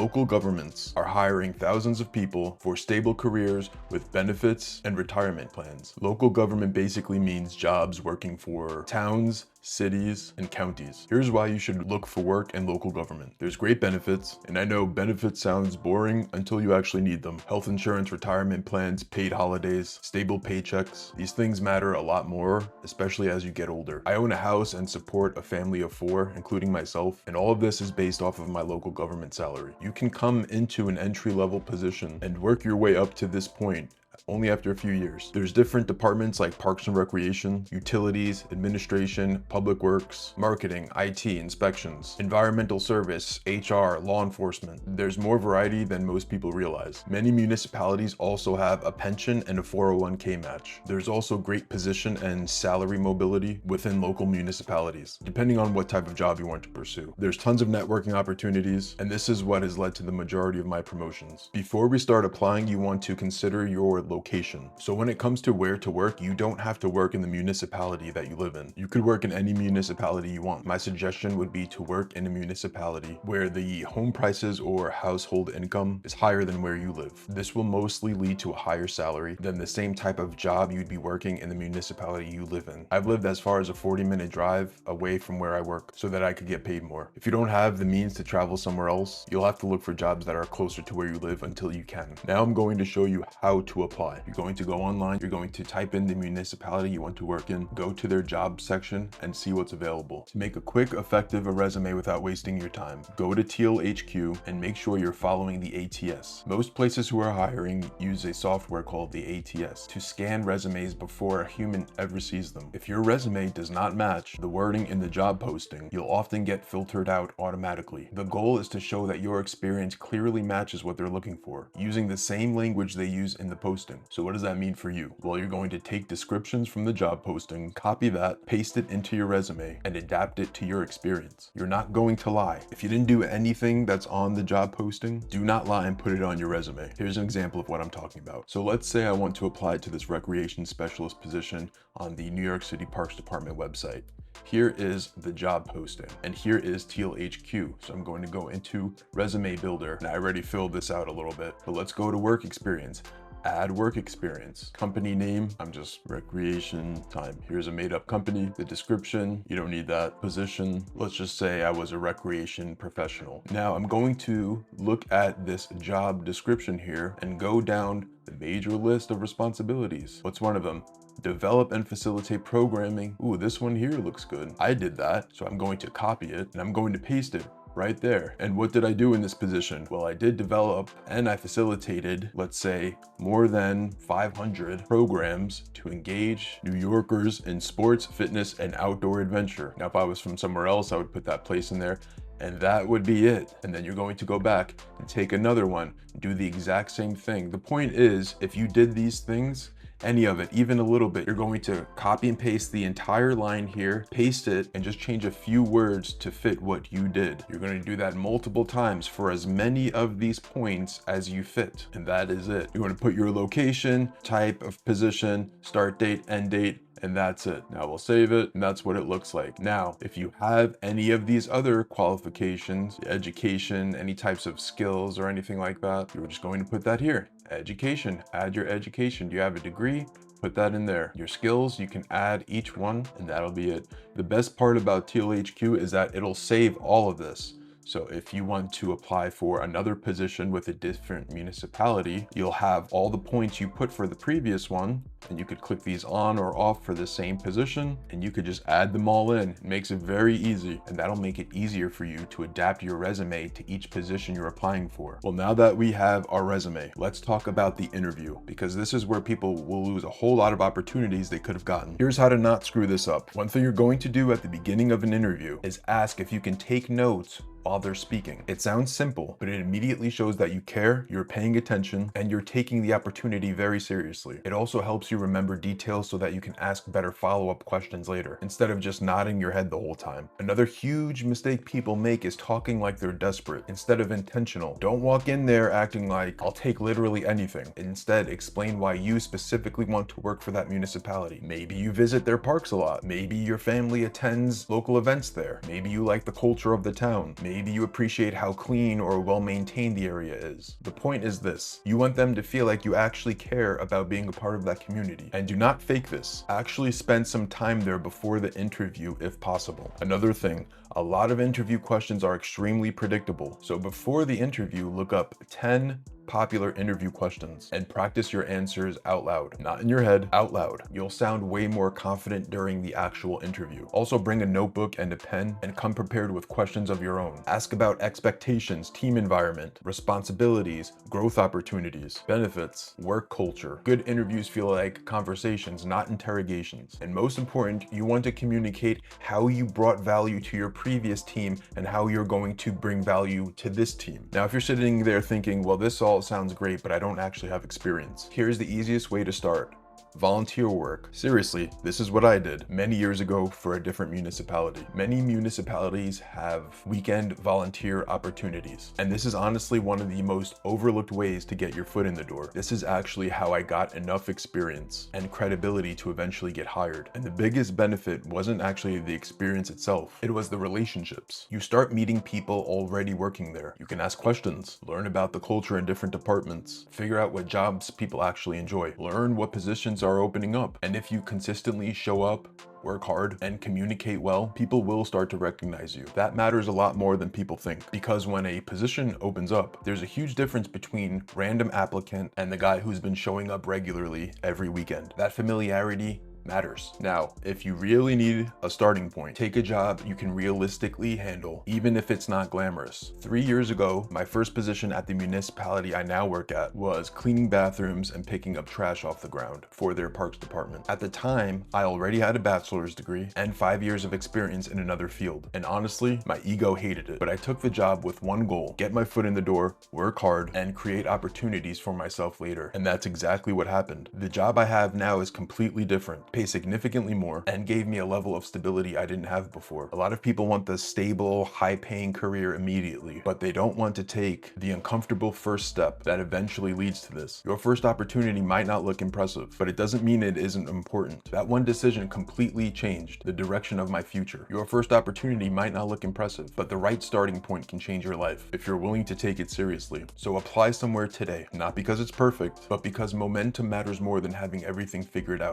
Local governments are hiring thousands of people for stable careers with benefits and retirement plans. Local government basically means jobs working for towns, cities, and counties. Here's why you should look for work in local government. There's great benefits, and I know benefits sounds boring until you actually need them. Health insurance, retirement plans, paid holidays, stable paychecks. These things matter a lot more, especially as you get older. I own a house and support a family of 4, including myself, and all of this is based off of my local government salary. You can come into an entry-level position and work your way up to this point only after a few years. There's different departments like Parks and Recreation, Utilities, Administration, Public Works, Marketing, IT, Inspections, Environmental Service, HR, Law Enforcement. There's more variety than most people realize. Many municipalities also have a pension and a 401k match. There's also great position and salary mobility within local municipalities, depending on what type of job you want to pursue. There's tons of networking opportunities, and this is what has led to the majority of my promotions. Before we start applying, you want to consider your location. So when it comes to where to work, you don't have to work in the municipality that you live in. You could work in any municipality you want. My suggestion would be to work in a municipality where the home prices or household income is higher than where you live. This will mostly lead to a higher salary than the same type of job you'd be working in the municipality you live in. I've lived as far as a 40-minute drive away from where I work so that I could get paid more. If you don't have the means to travel somewhere else, you'll have to look for jobs that are closer to where you live until you can. Now I'm going to show you how to apply. You're going to go online, you're going to type in the municipality you want to work in, go to their job section and see what's available. To make a quick, effective resume without wasting your time, go to Teal HQ and make sure you're following the ATS. Most places who are hiring use a software called the ATS to scan resumes before a human ever sees them. If your resume does not match the wording in the job posting, you'll often get filtered out automatically. The goal is to show that your experience clearly matches what they're looking for, using the same language they use in the posting. So what does that mean for you? Well, you're going to take descriptions from the job posting, copy that, paste it into your resume, and adapt it to your experience. You're not going to lie. If you didn't do anything that's on the job posting, do not lie and put it on your resume. Here's an example of what I'm talking about. So let's say I want to apply to this recreation specialist position on the New York City Parks Department website. Here is the job posting, and here is Teal HQ. So I'm going to go into Resume Builder, and I already filled this out a little bit, but let's go to work experience. Add work experience. Company name, I'm just recreation time. Here's a made up company. The description, you don't need that. Position, let's just say I was a recreation professional. Now I'm going to look at this job description here and go down the major list of responsibilities. What's one of them? Develop and facilitate programming. Ooh, this one here looks good. I did that, so I'm going to copy it and I'm going to paste it right there. And what did I do in this position? Well, I did develop and I facilitated, let's say, more than 500 programs to engage New Yorkers in sports, fitness, and outdoor adventure. Now, if I was from somewhere else, I would put that place in there, and that would be it. And then you're going to go back and take another one, do the exact same thing. The point is, if you did these things, any of it, even a little bit, you're going to copy and paste the entire line here, paste it, and just change a few words to fit what you did. You're going to do that multiple times for as many of these points as you fit, and that is it. You're going to put your location, type of position, start date, end date, and that's it. Now we'll save it, and that's what it looks like. Now, if you have any of these other qualifications, education, any types of skills or anything like that, you're just going to put that here. Education, add your education. Do you have a degree? Put that in there. Your skills, you can add each one, and that'll be it. The best part about Teal HQ is that it'll save all of this. So if you want to apply for another position with a different municipality, you'll have all the points you put for the previous one, and you could click these on or off for the same position, and you could just add them all in. It makes it very easy, and that'll make it easier for you to adapt your resume to each position you're applying for. Well, now that we have our resume, let's talk about the interview, because this is where people will lose a whole lot of opportunities they could have gotten. Here's how to not screw this up. One thing you're going to do at the beginning of an interview is ask if you can take notes while they're speaking. It sounds simple, but it immediately shows that you care, you're paying attention, and you're taking the opportunity very seriously. It also helps helps you remember details so that you can ask better follow-up questions later, instead of just nodding your head the whole time. Another huge mistake people make is talking like they're desperate instead of intentional. Don't walk in there acting like, I'll take literally anything. Instead, explain why you specifically want to work for that municipality. Maybe you visit their parks a lot. Maybe your family attends local events there. Maybe you like the culture of the town. Maybe you appreciate how clean or well-maintained the area is. The point is this: you want them to feel like you actually care about being a part of that community. And do not fake this. Actually spend some time there before the interview if possible. Another thing, a lot of interview questions are extremely predictable. So before the interview, look up 10 popular interview questions and practice your answers out loud. Not in your head, out loud. You'll sound way more confident during the actual interview. Also bring a notebook and a pen and come prepared with questions of your own. Ask about expectations, team environment, responsibilities, growth opportunities, benefits, work culture. Good interviews feel like conversations, not interrogations. And most important, you want to communicate how you brought value to your previous team and how you're going to bring value to this team. Now, if you're sitting there thinking, well, this all sounds great, but I don't actually have experience, here's the easiest way to start. Volunteer work. Seriously, this is what I did many years ago for a different municipality. Many municipalities have weekend volunteer opportunities, and this is honestly one of the most overlooked ways to get your foot in the door. This is actually how I got enough experience and credibility to eventually get hired. And the biggest benefit wasn't actually the experience itself, it was the relationships. You start meeting people already working there. You can ask questions, learn about the culture in different departments, figure out what jobs people actually enjoy, learn what positions are opening up. And if you consistently show up, work hard, and communicate well, people will start to recognize you. That matters a lot more than people think, because when a position opens up, there's a huge difference between random applicant and the guy who's been showing up regularly every weekend. That familiarity matters. Now, if you really need a starting point, take a job you can realistically handle, even if it's not glamorous. 3 years ago, my first position at the municipality I now work at was cleaning bathrooms and picking up trash off the ground for their parks department. At the time, I already had a bachelor's degree and 5 years of experience in another field. And honestly, my ego hated it, but I took the job with one goal: get my foot in the door, work hard, and create opportunities for myself later. And that's exactly what happened. The job I have now is completely different, pay significantly more, and gave me a level of stability I didn't have before. A lot of people want the stable, high-paying career immediately, but they don't want to take the uncomfortable first step that eventually leads to this. Your first opportunity might not look impressive, but it doesn't mean it isn't important. That one decision completely changed the direction of my future. Your first opportunity might not look impressive, but the right starting point can change your life if you're willing to take it seriously. So apply somewhere today, not because it's perfect, but because momentum matters more than having everything figured out.